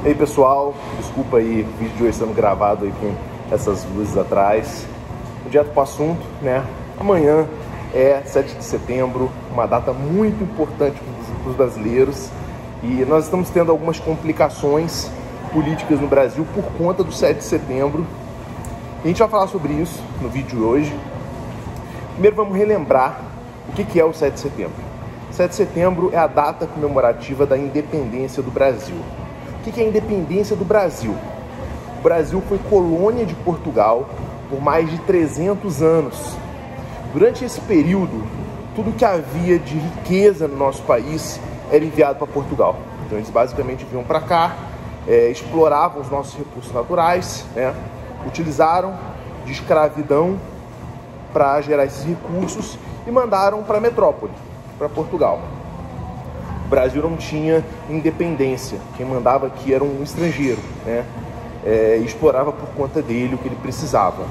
E aí pessoal, desculpa aí o vídeo de hoje sendo gravado aí com essas luzes atrás. Direto para o assunto, né? Amanhã é 7 de setembro, uma data muito importante para os brasileiros, e nós estamos tendo algumas complicações políticas no Brasil por conta do 7 de setembro. E a gente vai falar sobre isso no vídeo de hoje. Primeiro vamos relembrar o que é o 7 de setembro. 7 de setembro é a data comemorativa da independência do Brasil. O que é a independência do Brasil? O Brasil foi colônia de Portugal por mais de 300 anos. Durante esse período, tudo que havia de riqueza no nosso país era enviado para Portugal. Então eles basicamente vinham para cá, exploravam os nossos recursos naturais, né? Utilizaram de escravidão para gerar esses recursos e mandaram para a metrópole, para Portugal. O Brasil não tinha independência, quem mandava aqui era um estrangeiro, né? E explorava por conta dele o que ele precisava.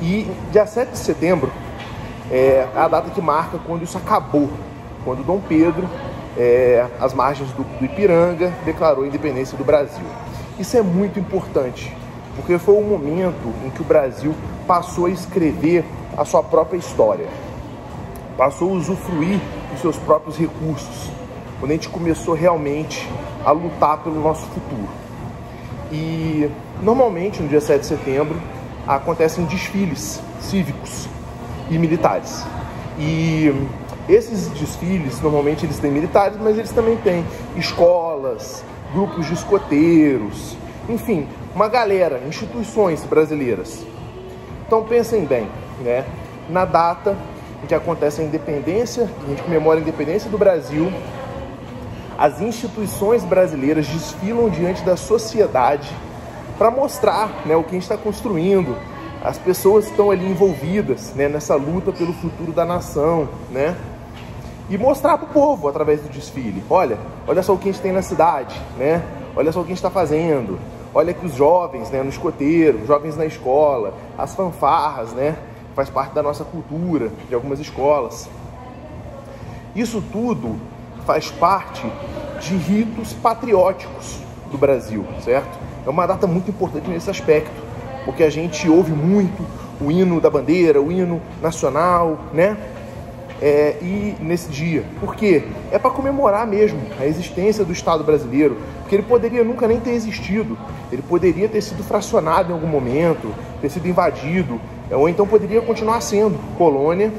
E dia 7 de setembro é a data que marca quando isso acabou, quando Dom Pedro, às margens do Ipiranga, declarou a independência do Brasil. Isso é muito importante, porque foi o momento em que o Brasil passou a escrever a sua própria história, passou a usufruir dos seus próprios recursos, quando a gente começou realmente a lutar pelo nosso futuro. E normalmente no dia 7 de setembro acontecem desfiles cívicos e militares. E esses desfiles, normalmente eles têm militares, mas eles também têm escolas, grupos de escoteiros, enfim, uma galera, instituições brasileiras. Então pensem bem, né? Na data em que acontece a independência, que a gente comemora a independência do Brasil, as instituições brasileiras desfilam diante da sociedade para mostrar, né, o que a gente está construindo, as pessoas que estão ali envolvidas, né, nessa luta pelo futuro da nação, né? E mostrar para o povo através do desfile. Olha só o que a gente tem na cidade, né? Olha só o que a gente está fazendo. Olha que os jovens, né, no escoteiro, jovens na escola, as fanfarras, né? Faz parte da nossa cultura, de algumas escolas. Isso tudo faz parte de ritos patrióticos do Brasil, certo? É uma data muito importante nesse aspecto, porque a gente ouve muito o hino da bandeira, o hino nacional, né? E nesse dia. Por quê? É para comemorar mesmo a existência do Estado brasileiro, porque ele poderia nunca nem ter existido, ele poderia ter sido fracionado em algum momento, ter sido invadido, ou então poderia continuar sendo colônia,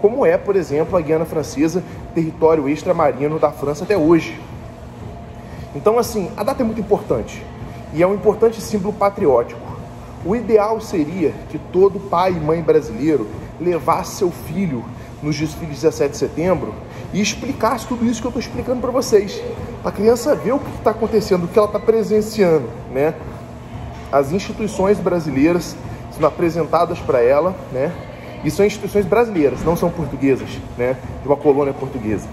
como é, por exemplo, a Guiana Francesa, território extramarino da França até hoje. Então, assim, a data é muito importante, e é um importante símbolo patriótico. O ideal seria que todo pai e mãe brasileiro levasse seu filho nos desfiles de 17 de setembro e explicasse tudo isso que eu estou explicando para vocês, para a criança ver o que está acontecendo, o que ela está presenciando, né? As instituições brasileiras sendo apresentadas para ela, né? E são instituições brasileiras, não são portuguesas, né? De uma colônia portuguesa.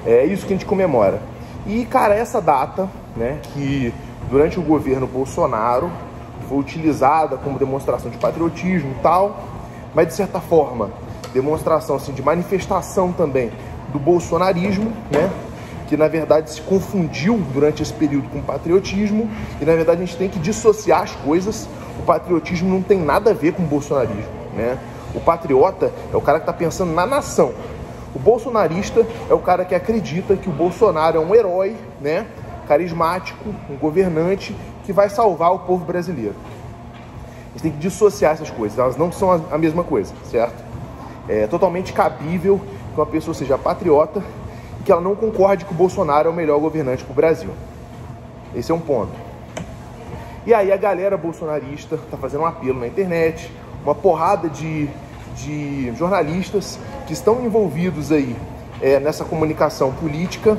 É isso que a gente comemora. E, cara, essa data, né, que durante o governo Bolsonaro foi utilizada como demonstração de patriotismo e tal, mas de certa forma, demonstração assim, de manifestação também do bolsonarismo, né? Que na verdade se confundiu durante esse período com patriotismo, e na verdade a gente tem que dissociar as coisas. O patriotismo não tem nada a ver com o bolsonarismo, né? O patriota é o cara que está pensando na nação. O bolsonarista é o cara que acredita que o Bolsonaro é um herói, né? Carismático, um governante que vai salvar o povo brasileiro. A gente tem que dissociar essas coisas, elas não são a mesma coisa, certo? É totalmente cabível que uma pessoa seja patriota e que ela não concorde que o Bolsonaro é o melhor governante para o Brasil. Esse é um ponto. E aí a galera bolsonarista está fazendo um apelo na internet, uma porrada de jornalistas que estão envolvidos aí nessa comunicação política,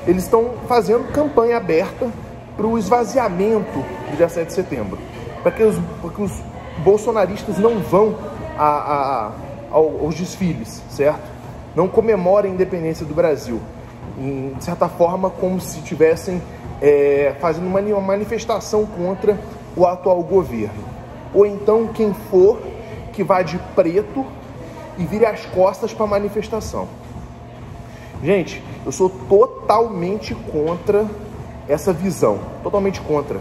eles estão fazendo campanha aberta para o esvaziamento do dia 7 de setembro, para que os bolsonaristas não vão aos desfiles, certo? Não comemorem a independência do Brasil, de certa forma como se estivessem fazendo uma manifestação contra o atual governo. Ou então quem for que vá de preto e vire as costas para a manifestação. Gente, eu sou totalmente contra essa visão, totalmente contra.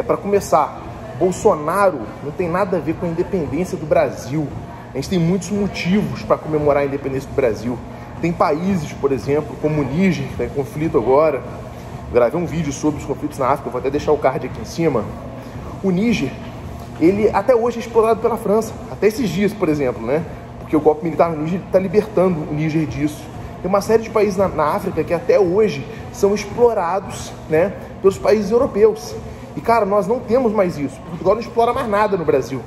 Para começar, Bolsonaro não tem nada a ver com a independência do Brasil. A gente tem muitos motivos para comemorar a independência do Brasil. Tem países, por exemplo, como o Níger, que está em conflito agora. Eu gravei um vídeo sobre os conflitos na África, vou até deixar o card aqui em cima. O Níger, ele até hoje é explorado pela França, até esses dias, por exemplo, né? Porque o golpe militar no Níger está libertando o Níger disso. Tem uma série de países na África que até hoje são explorados, né, pelos países europeus. E, cara, nós não temos mais isso. Portugal não explora mais nada no Brasil.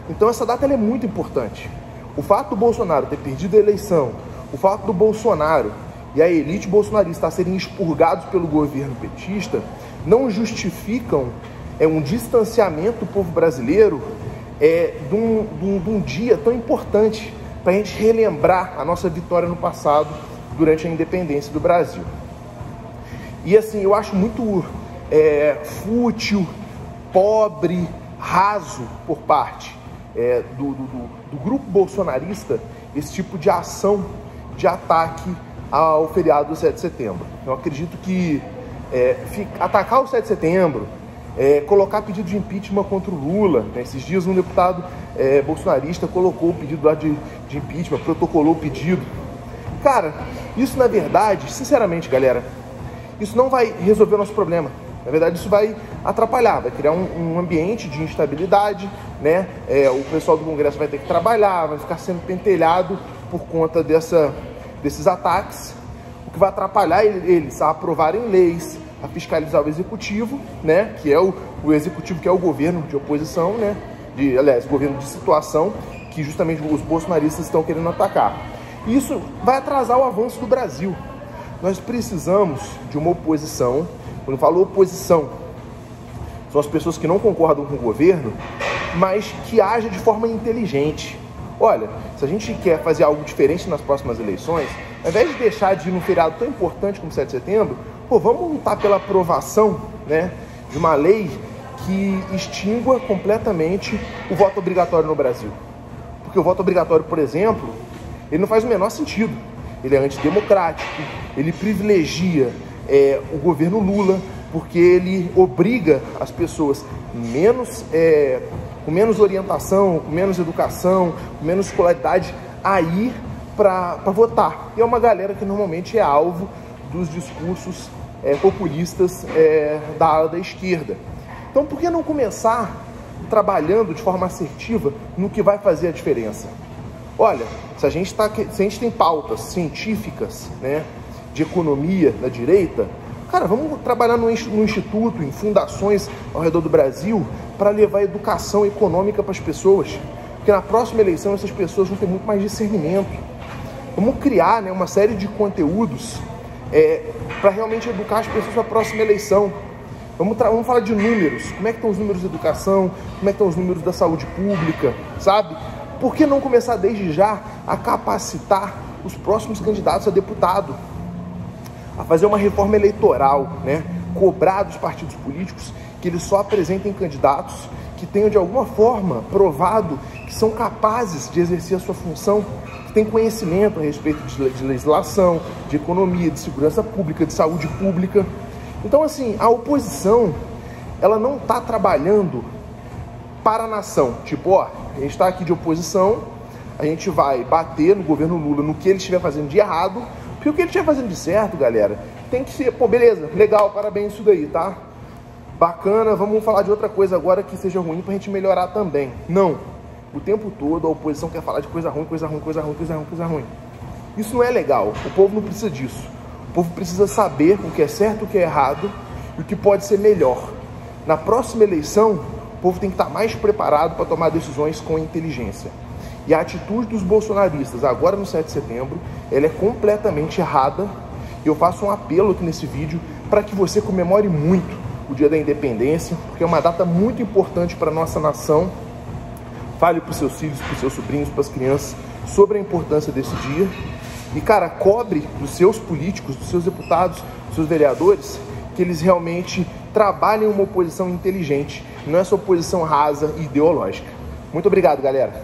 Então, essa data ela é muito importante. O fato do Bolsonaro ter perdido a eleição, o fato do Bolsonaro e a elite bolsonarista serem expurgados pelo governo petista, não justificam um distanciamento do povo brasileiro de um dia tão importante para a gente relembrar a nossa vitória no passado durante a independência do Brasil. E assim, eu acho muito fútil, pobre, raso por parte do grupo bolsonarista esse tipo de ação de ataque ao feriado do 7 de setembro. Eu acredito que atacar o 7 de setembro, colocar pedido de impeachment contra o Lula, né? Esses dias um deputado bolsonarista colocou o pedido lá de impeachment, protocolou o pedido. Cara, isso na verdade, sinceramente, galera, isso não vai resolver o nosso problema. Na verdade, isso vai atrapalhar, vai criar um ambiente de instabilidade, né? O pessoal do Congresso vai ter que trabalhar, vai ficar sendo pentelhado por conta desses ataques, o que vai atrapalhar eles a aprovarem leis, a fiscalizar o executivo, né? Que é o executivo, que é o governo de oposição, né? Aliás, governo de situação, que justamente os bolsonaristas estão querendo atacar. E isso vai atrasar o avanço do Brasil. Nós precisamos de uma oposição. Quando eu falo oposição, são as pessoas que não concordam com o governo, mas que agem de forma inteligente. Olha, se a gente quer fazer algo diferente nas próximas eleições, ao invés de deixar de ir num feriado tão importante como 7 de setembro, vamos lutar pela aprovação, né, de uma lei que extingua completamente o voto obrigatório no Brasil. Porque o voto obrigatório, por exemplo, ele não faz o menor sentido. Ele é antidemocrático, ele privilegia o governo Lula, porque ele obriga as pessoas com menos orientação, com menos educação, com menos escolaridade a ir para votar. E é uma galera que normalmente é alvo dos discursos populistas da ala da esquerda. Então, por que não começar trabalhando de forma assertiva no que vai fazer a diferença? Olha, se a gente tem pautas científicas, né, de economia na direita, cara, vamos trabalhar no instituto, em fundações ao redor do Brasil, para levar educação econômica para as pessoas. Porque na próxima eleição essas pessoas vão ter muito mais discernimento. Vamos criar, né, uma série de conteúdos para realmente educar as pessoas para a próxima eleição. Vamos falar de números. Como é que estão os números da educação? Como é que estão os números da saúde pública? Sabe? Por que não começar desde já a capacitar os próximos candidatos a deputado? A fazer uma reforma eleitoral, né? Cobrar dos partidos políticos que eles só apresentem candidatos que tenham de alguma forma provado que são capazes de exercer a sua função, que têm conhecimento a respeito de legislação, de economia, de segurança pública, de saúde pública. Então, assim, a oposição, ela não está trabalhando para a nação. Tipo, a gente está aqui de oposição, a gente vai bater no governo Lula no que ele estiver fazendo de errado, porque o que ele estiver fazendo de certo, galera, tem que ser, beleza, legal, parabéns isso daí, tá? Bacana, vamos falar de outra coisa agora que seja ruim pra gente melhorar também. Não, o tempo todo a oposição quer falar de coisa ruim, coisa ruim, coisa ruim, coisa ruim, coisa ruim. Isso não é legal, o povo não precisa disso. O povo precisa saber o que é certo, o que é errado e o que pode ser melhor. Na próxima eleição, o povo tem que estar mais preparado para tomar decisões com inteligência. E a atitude dos bolsonaristas agora no 7 de setembro, ela é completamente errada. E eu faço um apelo aqui nesse vídeo para que você comemore muito o Dia da Independência, porque é uma data muito importante para a nossa nação. Fale para os seus filhos, para os seus sobrinhos, para as crianças sobre a importância desse dia. E, cara, cobre dos seus políticos, dos seus deputados, dos seus vereadores, que eles realmente trabalhem uma oposição inteligente, não essa oposição rasa e ideológica. Muito obrigado, galera.